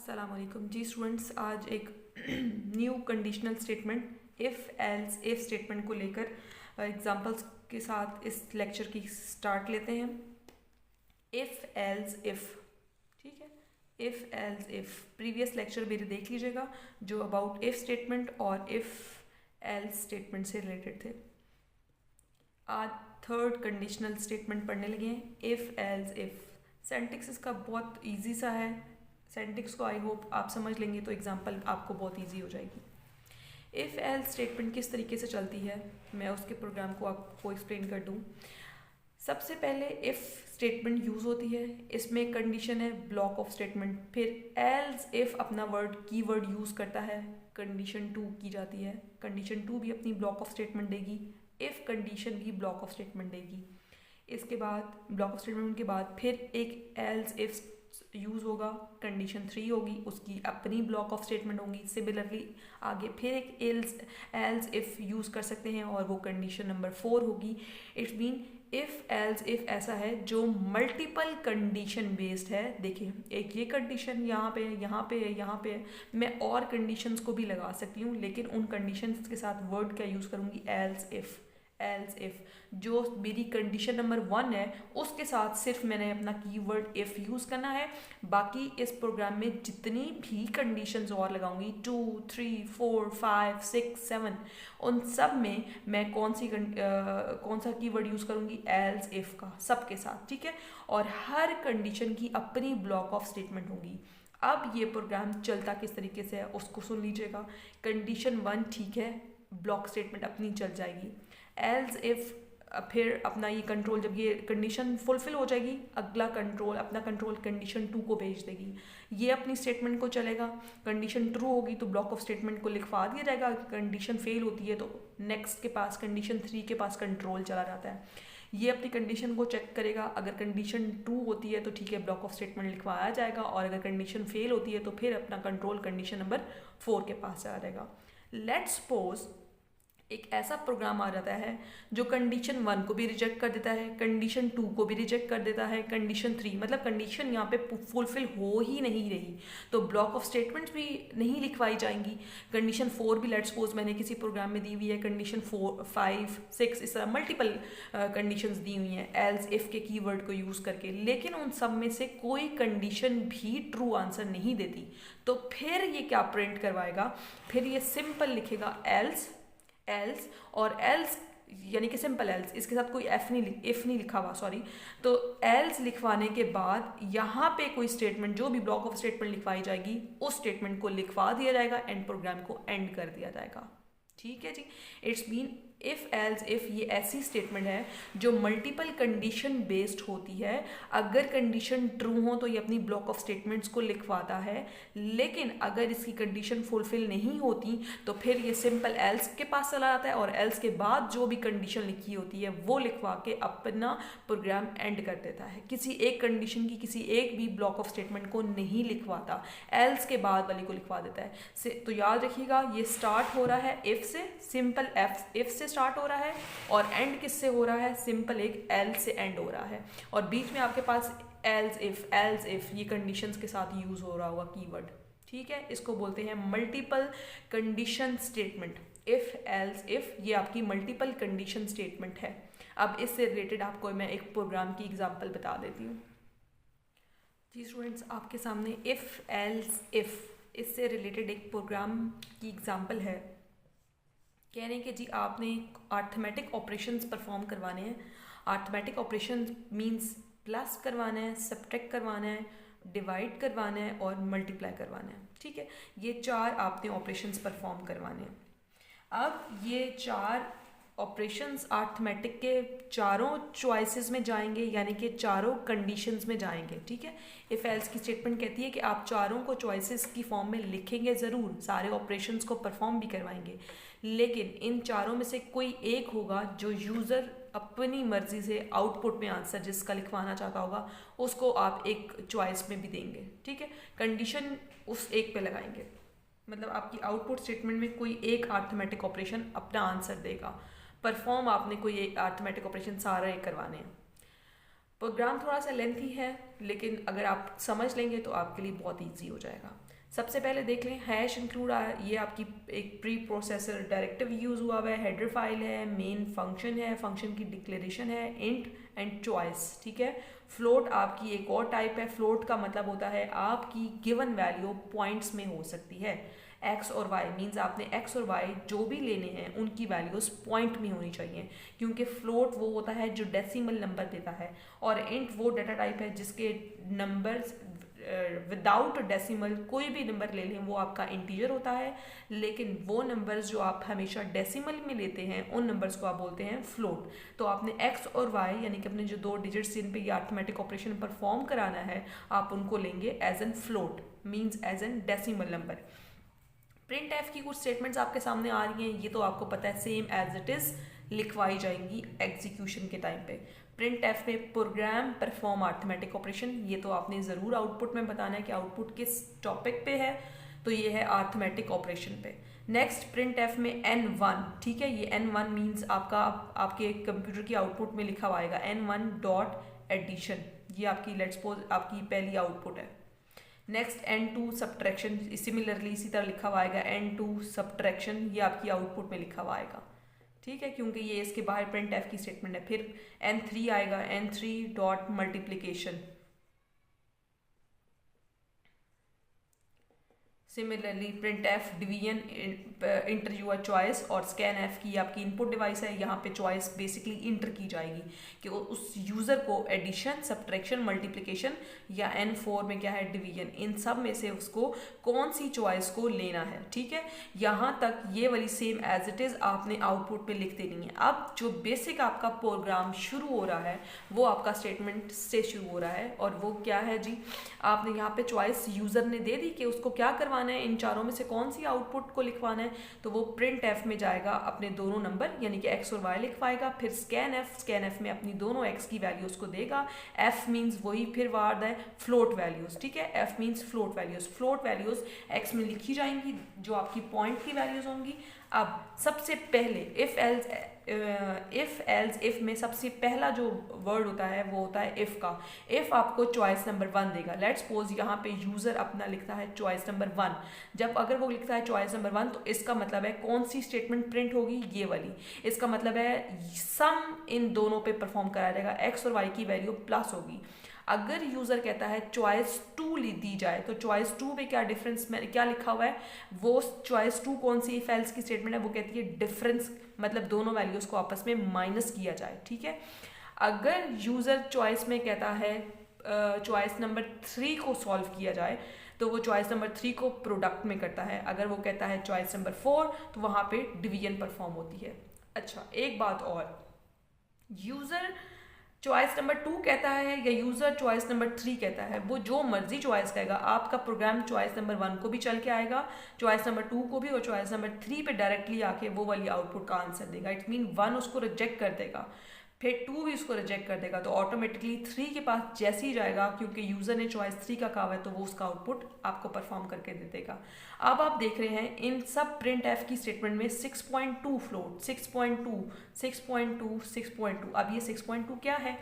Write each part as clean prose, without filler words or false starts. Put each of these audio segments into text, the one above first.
अस्सलाम वालेकुम जी स्टूडेंट्स। आज एक new conditional statement if else if statement को लेकर एग्जांपल्स के साथ इस लेक्चर की स्टार्ट लेते हैं। इफ़ एल्स इफ़, ठीक है। If else if previous lecture मेरे देख लीजिएगा जो अबाउट इफ़ स्टेटमेंट और इफ़ एल्स स्टेटमेंट से रिलेटेड थे। आज थर्ड कंडीशनल स्टेटमेंट पढ़ने लगे हैं, इफ़ एल्स इफ़। सेंटेक्स इसका बहुत ईजी सा है, सेंटेक्स को आई होप आप समझ लेंगे तो एग्जाम्पल आपको बहुत ईजी हो जाएगी। इफ़ एल्स स्टेटमेंट किस तरीके से चलती है मैं उसके प्रोग्राम को आपको एक्सप्लेन कर दूँ। सबसे पहले इफ़ स्टेटमेंट यूज़ होती है, इसमें कंडीशन है ब्लॉक ऑफ स्टेटमेंट, फिर एल्स इफ़ अपना कीवर्ड यूज़ करता है, कंडीशन 2 की जाती है, कंडीशन 2 भी अपनी ब्लॉक ऑफ स्टेटमेंट देगी, इफ़ कंडीशन भी ब्लॉक ऑफ स्टेटमेंट देगी। इसके बाद ब्लॉक ऑफ स्टेटमेंट के बाद फिर एक एल्स इफ़ यूज़ होगा, कंडीशन 3 होगी, उसकी अपनी ब्लॉक ऑफ स्टेटमेंट होंगी। सिमिलरली आगे फिर एक एल्स इफ़ यूज़ कर सकते हैं और वो कंडीशन नंबर 4 होगी। It's mean if else if ऐसा है जो मल्टीपल कंडीशन बेस्ड है। देखिए एक ये कंडीशन यहाँ पे है, यहाँ पे है, यहाँ पे है, मैं और कंडीशंस को भी लगा सकती हूँ, लेकिन उन कंडीशंस के साथ वर्ड क्या यूज़ करूँगी, एल्स इफ़। एल्स इफ़ जो मेरी कंडीशन नंबर 1 है उसके साथ सिर्फ मैंने अपना कीवर्ड इफ़ यूज़ करना है। बाकी इस प्रोग्राम में जितनी भी कंडीशंस और लगाऊंगी 2, 3, 4, 5, 6, 7 उन सब में मैं कौन सा कीवर्ड यूज़ करूँगी, एल्स इफ़ का, सबके साथ, ठीक है। और हर कंडीशन की अपनी ब्लॉक ऑफ स्टेटमेंट होगी। अब ये प्रोग्राम चलता किस तरीके से है उसको सुन लीजिएगा। कंडीशन 1 ठीक है, ब्लॉक स्टेटमेंट अपनी चल जाएगी। एल्स इफ़ फिर अपना ये कंट्रोल, जब ये कंडीशन फुलफिल हो जाएगी, अगला अपना कंट्रोल कंडीशन 2 को भेज देगी। ये अपनी स्टेटमेंट को चलेगा, कंडीशन ट्रू होगी तो ब्लॉक ऑफ स्टेटमेंट को लिखवा दिया जाएगा, कंडीशन फेल होती है तो नेक्स्ट के पास कंडीशन 3 के पास कंट्रोल चला जाता है। ये अपनी कंडीशन को चेक करेगा, अगर कंडीशन 2 होती है तो ठीक है ब्लॉक ऑफ स्टेटमेंट लिखवाया जाएगा, और अगर कंडीशन फेल होती है तो फिर अपना कंट्रोल कंडीशन नंबर 4 के पास चला जाएगा। लेट्स सपोज एक ऐसा प्रोग्राम आ जाता है जो कंडीशन 1 को भी रिजेक्ट कर देता है, कंडीशन 2 को भी रिजेक्ट कर देता है, कंडीशन 3 मतलब कंडीशन यहाँ पे फुलफिल हो ही नहीं रही तो ब्लॉक ऑफ स्टेटमेंट्स भी नहीं लिखवाई जाएंगी। कंडीशन 4 भी लेट्स सपोज मैंने किसी प्रोग्राम में दी हुई है, कंडीशन 4, 5, 6 इस तरह मल्टीपल कंडीशंस दी हुई हैं एल्स इफ़ के कीवर्ड को यूज़ करके, लेकिन उन सब में से कोई कंडीशन भी ट्रू आंसर नहीं देती, तो फिर ये क्या प्रिंट करवाएगा, फिर ये सिंपल लिखेगा एल्स और एल्स यानी कि सिंपल एल्स, इसके साथ कोई इफ़ नहीं लिखा हुआ, सॉरी। तो एल्स लिखवाने के बाद यहाँ पे कोई स्टेटमेंट जो भी ब्लॉक ऑफ स्टेटमेंट लिखवाई जाएगी उस स्टेटमेंट को लिखवा दिया जाएगा, एंड प्रोग्राम को एंड कर दिया जाएगा, ठीक है जी। It's mean if else if ये ऐसी स्टेटमेंट है जो मल्टीपल कंडीशन बेस्ड होती है। अगर कंडीशन ट्रू हो तो ये अपनी ब्लॉक ऑफ स्टेटमेंट्स को लिखवाता है, लेकिन अगर इसकी कंडीशन फुलफिल नहीं होती तो फिर ये सिंपल एल्स के पास चला जाता है और एल्स के बाद जो भी कंडीशन लिखी होती है वो लिखवा के अपना प्रोग्राम एंड कर देता है। किसी एक कंडीशन की किसी एक भी ब्लॉक ऑफ स्टेटमेंट को नहीं लिखवाता, एल्स के बाद वाली को लिखवा देता है। तो याद रखिएगा ये स्टार्ट हो रहा है इफ़ से, सिंपल इफ़ से स्टार्ट हो रहा है, और एंड किससे हो रहा है, सिंपल एक एल्स से एंड हो रहा है, और बीच में आपके पास एल्स इफ़ ये कंडीशंस के साथ यूज़ हो रहा होगा कीवर्ड, ठीक है। इसको बोलते हैं multiple condition statement. If else if ये आपकी मल्टीपल कंडीशन स्टेटमेंट है। अब इससे रिलेटेड आपको मैं एक प्रोग्राम की एग्जांपल बता देती हूँ जी स्टूडेंट्स। आपके सामने इफ़ एल्स इफ़ इससे रिलेटेड एक प्रोग्राम की एग्जांपल है। कह रहे हैं कि जी आपने अर्थमेटिक ऑपरेशंस परफॉर्म करवाने हैं। अर्थमेटिक ऑपरेशंस मींस प्लस करवाना है, सब्ट्रैक्ट करवाना है, डिवाइड करवाना है और मल्टीप्लाई करवाना है, ठीक है। ये 4 आपने ऑपरेशंस परफॉर्म करवाने हैं। अब ये 4 ऑपरेशंस अर्थमेटिक के चारों चॉइसेस में जाएंगे, यानी कि चारों कंडीशंस में जाएंगे, ठीक है। इफ़ एल्स की स्टेटमेंट कहती है कि आप चारों को चॉइसेस की फॉर्म में लिखेंगे ज़रूर, सारे ऑपरेशंस को परफॉर्म भी करवाएंगे, लेकिन इन चारों में से कोई एक होगा जो यूज़र अपनी मर्जी से आउटपुट में आंसर जिसका लिखवाना चाहता होगा उसको आप एक चॉइस में भी देंगे, ठीक है। कंडीशन उस एक पे लगाएंगे, मतलब आपकी आउटपुट स्टेटमेंट में कोई एक अर्थमेटिक ऑपरेशन अपना आंसर देगा। परफॉर्म आपने कोई एक अर्थमेटिक ऑपरेशन सारा एक करवाने हैं। प्रोग्राम थोड़ा सा लेंथी है, लेकिन अगर आप समझ लेंगे तो आपके लिए बहुत ईजी हो जाएगा। सबसे पहले देख लें, हैश इंक्लूड ये आपकी एक प्री प्रोसेसर डायरेक्टिव यूज़ हुआ है, हेडर फाइल है, मेन फंक्शन है, फंक्शन की डिक्लेरेशन है, इंट एंड चॉइस, ठीक है। फ्लोट आपकी एक और टाइप है। फ्लोट का मतलब होता है आपकी गिवन वैल्यू पॉइंट्स में हो सकती है। एक्स और वाई मीन्स आपने एक्स और वाई जो भी लेने हैं उनकी वैल्यूज पॉइंट में होनी चाहिए, क्योंकि फ्लोट वो होता है जो डेसिमल नंबर देता है, और इंट वो डाटा टाइप है जिसके नंबर्स विदाउट डेसिमल कोई भी नंबर ले लें वो आपका इंटीजर होता है, लेकिन वो नंबर्स जो आप हमेशा डेसिमल में लेते हैं उन नंबर्स को आप बोलते हैं फ्लोट। तो आपने एक्स और वाई यानी कि अपने जो दो डिजिट्स जिन पे ये अरिथमेटिक ऑपरेशन परफॉर्म कराना है आप उनको लेंगे as an float, means as an decimal number. Print f की कुछ स्टेटमेंट्स आपके सामने आ रही हैं, ये तो आपको पता है सेम एज इट इज़ लिखवाई जाएंगी एग्जीक्यूशन के टाइम पे। प्रिंट एफ में प्रोग्राम परफॉर्म अरिथमेटिक ऑपरेशन, ये तो आपने ज़रूर आउटपुट में बताना है कि आउटपुट किस टॉपिक पे है, तो ये है अरिथमेटिक ऑपरेशन पे। नेक्स्ट प्रिंट एफ में N1, ठीक है, ये N1 मीन्स आपके कंप्यूटर की आउटपुट में लिखा हुआ आएगा N1 डॉट एडिशन, ये आपकी लेट्स सपोज आपकी पहली आउटपुट है। नेक्स्ट N2 सब्ट्रैक्शन, सिमिलरली इसी तरह लिखा हुआ आएगा N2 सब्ट्रैक्शन, ये आपकी आउटपुट में लिखा हुआ आएगा, ठीक है, क्योंकि ये इसके बाहर प्रिंट एफ की स्टेटमेंट है। फिर N3 आएगा N3 dot multiplication, similarly print f division, enter your choice, और स्कैन एफ की आपकी इनपुट डिवाइस है, यहाँ पे चॉइस बेसिकली इंटर की जाएगी कि उस यूज़र को एडिशन, सब्ट्रैक्शन, मल्टीप्लिकेशन या N4 में क्या है डिवीजन, इन सब में से उसको कौन सी चॉइस को लेना है, ठीक है। यहाँ तक ये वाली सेम एज इट इज़ आपने आउटपुट पे लिख देनी है। अब जो बेसिक आपका प्रोग्राम शुरू हो रहा है वो आपका स्टेटमेंट से शुरू हो रहा है, और वो क्या है जी, आपने यहाँ पे चॉइस यूज़र ने दे दी कि उसको क्या करवाना है, इन चारों में से कौन सी आउटपुट को लिखवाना है, तो वो प्रिंट एफ में जाएगा अपने दोनों नंबर यानी कि एक्स और वाई लिखवाएगा। फिर स्कैन एफ में अपनी दोनों एक्स की वैल्यूज को देगा। एफ मीन्स वही फिर वार्ड है फ्लोट वैल्यूज, ठीक है, F means float values. Float values x में लिखी जाएंगी जो आपकी पॉइंट की वैल्यूज होंगी। अब सबसे पहले इफ एल्स इफ में सबसे पहला जो वर्ड होता है वो होता है इफ का। इफ आपको चॉइस नंबर 1 देगा, लेट्स सपोज यहाँ पे यूजर अपना लिखता है चॉइस नंबर 1, जब अगर वो लिखता है चॉइस नंबर 1 तो इसका मतलब है कौन सी स्टेटमेंट प्रिंट होगी, ये वाली। इसका मतलब है सम इन दोनों पे परफॉर्म कराया जाएगा, एक्स और वाई की वैल्यू प्लस होगी। अगर यूजर कहता है चॉइस 2 दी जाए तो चॉइस 2 में क्या डिफरेंस में क्या लिखा हुआ है, वो चॉइस 2 कौन सी इफ एल्स की स्टेटमेंट है, वो कहती है डिफरेंस, मतलब दोनों वैल्यूज को आपस में माइनस किया जाए, ठीक है। अगर यूजर चॉइस में कहता है चॉइस नंबर 3 को सॉल्व किया जाए तो वो चॉइस नंबर 3 को प्रोडक्ट में करता है। अगर वो कहता है चॉइस नंबर 4 तो वहां पे डिवीजन परफॉर्म होती है। अच्छा, एक बात और, यूजर चॉइस नंबर 2 कहता है या यूजर चॉइस नंबर 3 कहता है, वो जो मर्जी चॉइस कहेगा, आपका प्रोग्राम चॉइस नंबर 1 को भी चल के आएगा, चॉइस नंबर 2 को भी, और चॉइस नंबर 3 पे डायरेक्टली आके वो वाली आउटपुट का आंसर देगा। इट मीन 1 उसको रिजेक्ट कर देगा, फिर 2 भी उसको रिजेक्ट कर देगा, तो ऑटोमेटिकली 3 के पास जैसे ही जाएगा, क्योंकि यूजर ने चॉइस 3 का कहा है, तो वो उसका आउटपुट आपको परफॉर्म करके दे देगा। अब आप देख रहे हैं इन सब प्रिंट एफ की स्टेटमेंट में 6.2 फ्लोट, 6.2, 6.2, 6.2। अब ये 6.2 क्या है,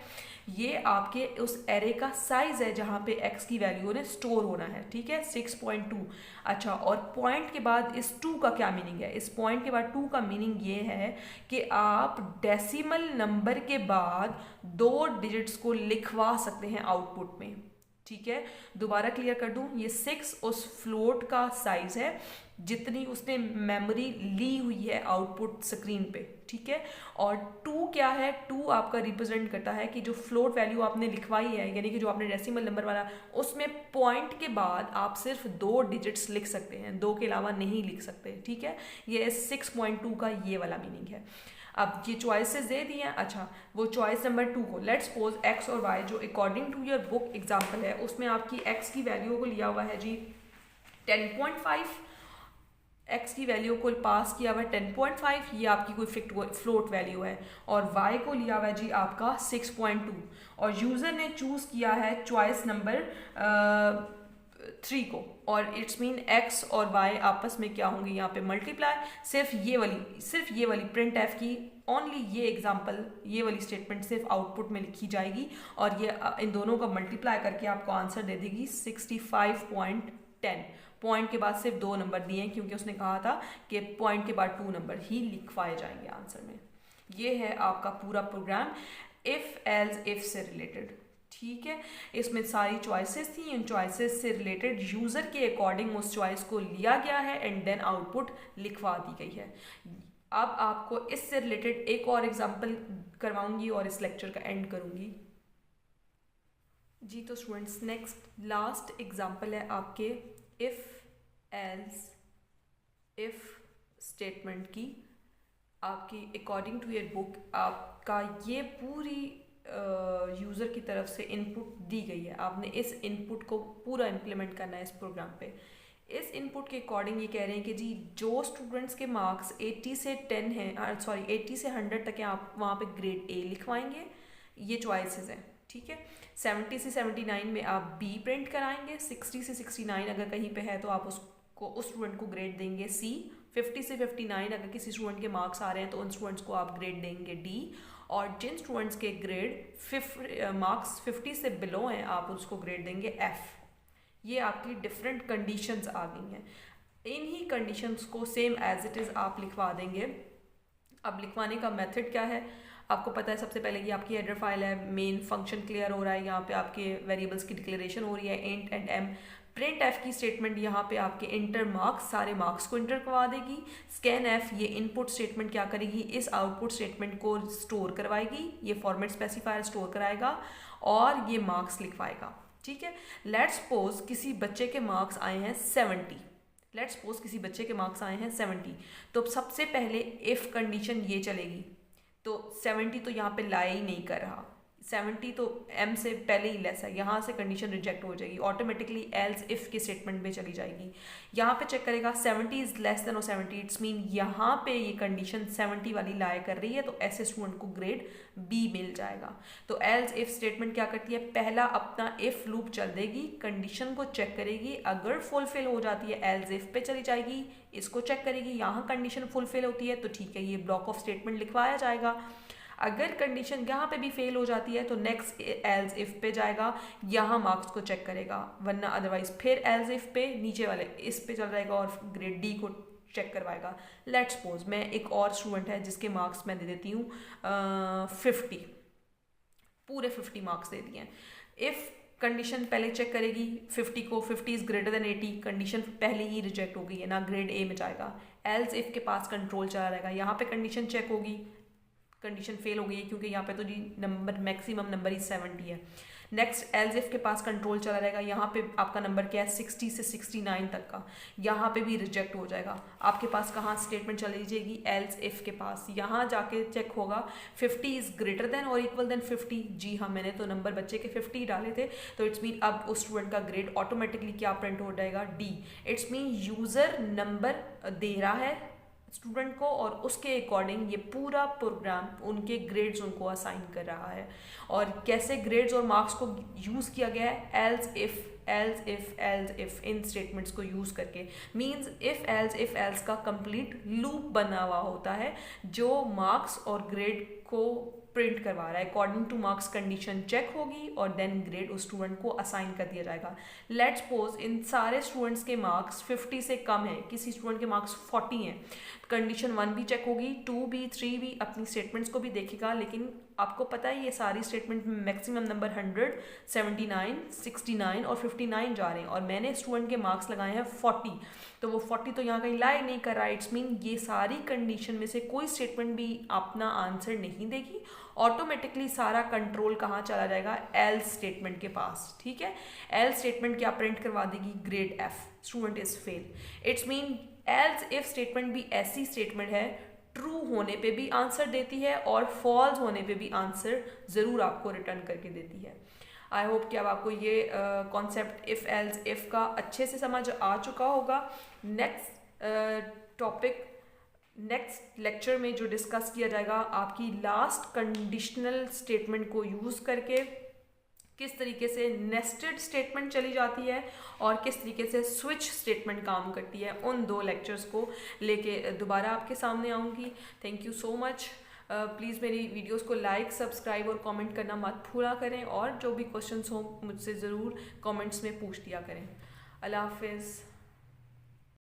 ये आपके उस एरे का साइज है जहां पे x की वैल्यू ने स्टोर होना है, ठीक है, 6.2। अच्छा, और पॉइंट के बाद इस 2 का क्या मीनिंग है, इस पॉइंट के बाद 2 का मीनिंग ये है कि आप डेसिमल नंबर के बाद 2 डिजिट्स को लिखवा सकते हैं आउटपुट में, ठीक है। दोबारा क्लियर कर दूं, ये 6 उस फ्लोट का साइज है जितनी उसने मेमोरी ली हुई है आउटपुट स्क्रीन पे, ठीक है। और 2 क्या है, 2 आपका रिप्रेजेंट करता है कि जो फ्लोट वैल्यू आपने लिखवाई है, यानी कि जो आपने डेसिमल नंबर वाला, उसमें पॉइंट के बाद आप सिर्फ 2 डिजिट्स लिख सकते हैं, 2 के अलावा नहीं लिख सकते, ठीक है। ये 6.2 का ये वाला मीनिंग है। अब ये चॉइसेस दे दी हैं। अच्छा, वो चॉइस नंबर 2 को लेट्स सपोज एक्स और वाई जो according to your book example है, उसमें आपकी एक्स की वैल्यू को लिया हुआ है जी 10.5, एक्स की वैल्यू को पास किया हुआ है 10.5, ये आपकी कोई फ्लोट वैल्यू है, और वाई को लिया हुआ है जी आपका 6.2, और यूजर ने चूज किया है चॉइस नंबर 3 को, और इट्स मीन x और y आपस में क्या होंगे यहाँ पे मल्टीप्लाई। सिर्फ ये वाली प्रिंट एफ की ओनली ये एग्जाम्पल, ये वाली स्टेटमेंट सिर्फ आउटपुट में लिखी जाएगी और ये इन दोनों का मल्टीप्लाई करके आपको आंसर दे देगी 65.10। पॉइंट के बाद सिर्फ 2 नंबर दिए हैं क्योंकि उसने कहा था कि पॉइंट के बाद 2 नंबर ही लिखवाए जाएंगे आंसर में। ये है आपका पूरा प्रोग्राम इफ एल्स इफ से रिलेटेड। ठीक है, इसमें सारी चॉइसेस थी, इन चॉइसेस से रिलेटेड यूज़र के अकॉर्डिंग उस चॉइस को लिया गया है एंड देन आउटपुट लिखवा दी गई है। अब आपको इससे रिलेटेड एक और एग्जांपल करवाऊंगी और इस लेक्चर का एंड करूंगी जी। तो स्टूडेंट्स नेक्स्ट लास्ट एग्जांपल है आपके इफ एल्स इफ स्टेटमेंट की। आपकी अकॉर्डिंग टू योर बुक आपका ये पूरी यूज़र की तरफ से इनपुट दी गई है, आपने इस इनपुट को पूरा इम्प्लीमेंट करना है इस प्रोग्राम पे। इस इनपुट के अकॉर्डिंग ये कह रहे हैं कि जी जो स्टूडेंट्स के मार्क्स 80 से 10 हैं, सॉरी 80 से 100 तक हैं, आप वहाँ पे ग्रेड ए लिखवाएंगे। ये चॉइसेस हैं, ठीक है। 70 से 79 में आप बी प्रिंट कराएंगे। 60 से 69 अगर कहीं पे है तो आप उसको उस स्टूडेंट को ग्रेड देंगे सी। 50 से 59 अगर किसी स्टूडेंट के मार्क्स आ रहे हैं तो उन स्टूडेंट्स को आप ग्रेड देंगे डी। और जिन स्टूडेंट्स के ग्रेड मार्क्स 50 से बिलो हैं आप उसको ग्रेड देंगे एफ। ये आपकी डिफरेंट कंडीशंस आ गई हैं। इन्हीं कंडीशंस को सेम एज इट इज़ आप लिखवा देंगे। अब लिखवाने का मेथड क्या है आपको पता है। सबसे पहले ये आपकी हेडर फाइल है, मेन फंक्शन क्लियर हो रहा है, यहाँ पे आपके वेरिएबल्स की डिक्लेरेशन हो रही है, int and m. Print f की स्टेटमेंट यहाँ पे आपके इंटर मार्क्स, सारे मार्क्स को इंटर करवा देगी। स्कैन एफ ये इनपुट स्टेटमेंट क्या करेगी, इस आउटपुट स्टेटमेंट को स्टोर करवाएगी, ये फॉर्मेट स्पेसिफायर स्टोर कराएगा और ये मार्क्स लिखवाएगा। ठीक है, लेट्स सपोज किसी बच्चे के मार्क्स आए हैं 70। लेट्स सपोज किसी बच्चे के मार्क्स आए हैं 70, तो सबसे पहले इफ कंडीशन ये चलेगी। तो 70 तो यहाँ पे लाई ही नहीं कर रहा, 70 तो m से पहले ही लेस है, यहाँ से कंडीशन रिजेक्ट हो जाएगी, ऑटोमेटिकली एल्स इफ के स्टेटमेंट में चली जाएगी। यहाँ पे चेक करेगा 70 इज लेस देन और 70, इट्स मीन यहाँ पे ये कंडीशन 70 वाली लाई कर रही है, तो ऐसे स्टूडेंट को ग्रेड बी मिल जाएगा। तो एल्स इफ स्टेटमेंट क्या करती है, पहला अपना इफ लूप चल देगी, कंडीशन को चेक करेगी, अगर फुलफिल हो जाती है एल्स इफ पे चली जाएगी, इसको चेक करेगी, यहाँ कंडीशन फुलफिल होती है तो ठीक है, ये ब्लॉक ऑफ स्टेटमेंट लिखवाया जाएगा। अगर कंडीशन यहाँ पे भी फेल हो जाती है तो नेक्स्ट एल्स इफ पे जाएगा, यहाँ मार्क्स को चेक करेगा, वरना अदरवाइज फिर एल्स इफ पे नीचे वाले इस पे चल जाएगा और ग्रेड डी को चेक करवाएगा। लेट्स सपोज मैं एक और स्टूडेंट है जिसके मार्क्स मैं दे देती हूँ 50, पूरे 50 मार्क्स दे दिए हैं। इफ कंडीशन पहले चेक करेगी 50 को, 50 इज ग्रेटर देन 80, कंडीशन पहले ही रिजेक्ट हो गई है ना, ग्रेड ए में जाएगा। एल्स इफ के पास कंट्रोल चला रहेगा, यहाँ पे कंडीशन चेक होगी, कंडीशन फेल हो गई है क्योंकि यहाँ पे तो जी नंबर मैक्सिमम नंबर ही 70 है। नेक्स्ट एल्स इफ के पास कंट्रोल चला रहेगा, यहाँ पे आपका नंबर क्या है 60 से 69 तक का, यहाँ पे भी रिजेक्ट हो जाएगा। आपके पास कहाँ स्टेटमेंट चली जाएगी, एल्स इफ के पास, यहाँ जाके चेक होगा 50 इज ग्रेटर देन और इक्वल देन 50। जी हाँ, मैंने तो नंबर बच्चे के 50 डाले थे, तो इट्स मीन अब उस स्टूडेंट का ग्रेड ऑटोमेटिकली क्या प्रिंट हो जाएगा, D. It's mean user number दे रहा है स्टूडेंट को और उसके अकॉर्डिंग ये पूरा प्रोग्राम उनके ग्रेड्स उनको असाइन कर रहा है। और कैसे ग्रेड्स और मार्क्स को यूज़ किया गया है, एल्स इफ इन स्टेटमेंट्स को यूज़ करके। मींस इफ एल्स का कंप्लीट लूप बना हुआ होता है जो मार्क्स और ग्रेड को प्रिंट करवा रहा है। According to marks condition check होगी और देन ग्रेड उस स्टूडेंट को असाइन कर दिया जाएगा। लेट्स सपोज इन सारे स्टूडेंट्स के मार्क्स 50 से कम है, किसी स्टूडेंट के मार्क्स 40 हैं, कंडीशन 1 भी चेक होगी, 2 भी, 3 भी, अपनी स्टेटमेंट्स को भी देखेगा। लेकिन आपको पता है ये सारी स्टेटमेंट में मैक्सिमम नंबर 100, 79, 69 और 59 जा रहे हैं और मैंने स्टूडेंट के मार्क्स लगाए हैं 40, तो वो 40 तो यहाँ कहीं लाई नहीं कर रहा है। इट्स मीन ये सारी कंडीशन में से कोई स्टेटमेंट भी अपना आंसर नहीं देगी, ऑटोमेटिकली सारा कंट्रोल कहाँ चला जाएगा, एल्स स्टेटमेंट के पास। ठीक है, एल्स स्टेटमेंट क्या प्रिंट करवा देगी, grade F, student is fail. It's mean else if statement भी ऐसी स्टेटमेंट है ट्रू होने पे भी आंसर देती है और फॉल्स होने पे भी आंसर ज़रूर आपको रिटर्न करके देती है। आई होप कि अब आपको ये कॉन्सेप्ट इफ़ एल्स इफ़ का अच्छे से समझ आ चुका होगा। नेक्स्ट टॉपिक नेक्स्ट लेक्चर में जो डिस्कस किया जाएगा, आपकी लास्ट कंडीशनल स्टेटमेंट को यूज़ करके किस तरीके से नेस्टेड स्टेटमेंट चली जाती है और किस तरीके से स्विच स्टेटमेंट काम करती है, उन 2 लेक्चर्स को लेके दोबारा आपके सामने आऊँगी। Thank you so much. Please मेरी वीडियोस को लाइक, सब्सक्राइब और कमेंट करना मत भूला करें, और जो भी क्वेश्चंस हों मुझसे ज़रूर कमेंट्स में पूछ दिया करें। अल्लाह हाफिज़।